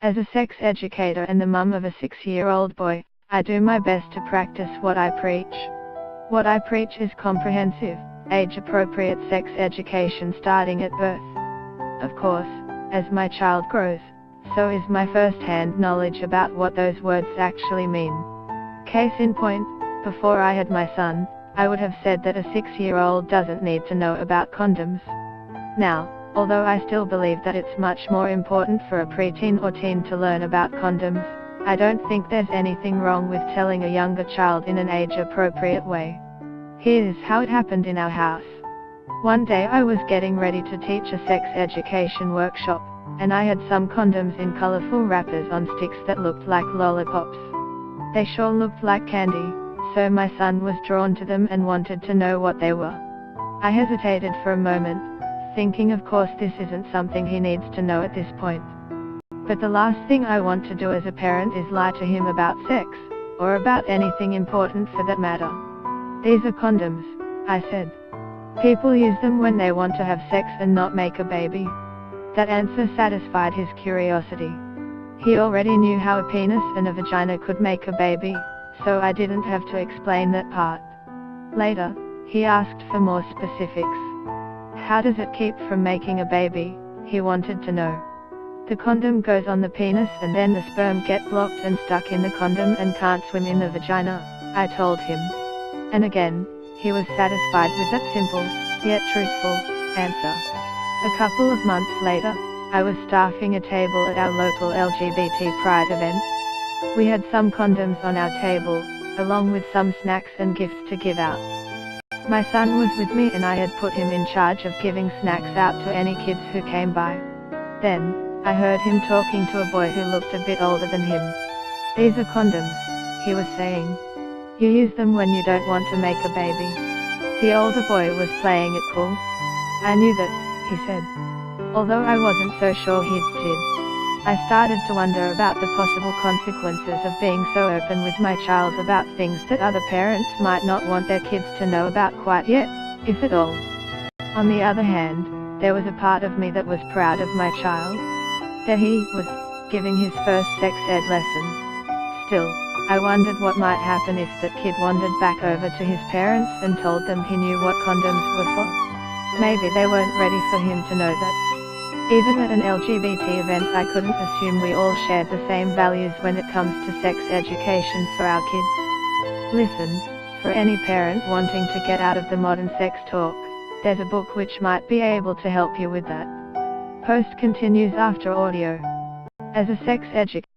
As a sex educator and the mum of a 6-year-old boy, I do my best to practice what I preach. What I preach is comprehensive, age-appropriate sex education starting at birth. Of course, as my child grows, so is my first-hand knowledge about what those words actually mean. Case in point, before I had my son, I would have said that a 6-year-old doesn't need to know about condoms. Now, although I still believe that it's much more important for a preteen or teen to learn about condoms, I don't think there's anything wrong with telling a younger child in an age-appropriate way. Here's how it happened in our house. One day I was getting ready to teach a sex education workshop, and I had some condoms in colorful wrappers on sticks that looked like lollipops. They sure looked like candy, so my son was drawn to them and wanted to know what they were. I hesitated for a moment, thinking of course this isn't something he needs to know at this point. But the last thing I want to do as a parent is lie to him about sex, or about anything important for that matter. These are condoms, I said. People use them when they want to have sex and not make a baby. That answer satisfied his curiosity. He already knew how a penis and a vagina could make a baby, so I didn't have to explain that part. Later, he asked for more specifics. How does it keep from making a baby, he wanted to know. The condom goes on the penis and then the sperm get blocked and stuck in the condom and can't swim in the vagina, I told him. And again, he was satisfied with that simple, yet truthful, answer. A couple of months later, I was staffing a table at our local LGBT Pride event. We had some condoms on our table, along with some snacks and gifts to give out. My son was with me and I had put him in charge of giving snacks out to any kids who came by. Then, I heard him talking to a boy who looked a bit older than him. These are condoms, he was saying. You use them when you don't want to make a baby. The older boy was playing it cool. I knew that, he said. Although I wasn't so sure he did. I started to wonder about the possible consequences of being so open with my child about things that other parents might not want their kids to know about quite yet, if at all. On the other hand, there was a part of me that was proud of my child. That he was giving his first sex ed lesson. Still, I wondered what might happen if that kid wandered back over to his parents and told them he knew what condoms were for. Maybe they weren't ready for him to know that. Even at an LGBT event I couldn't assume we all shared the same values when it comes to sex education for our kids. Listen, for any parent wanting to get out of the modern sex talk, there's a book which might be able to help you with that. Post continues after audio. As a sex educator,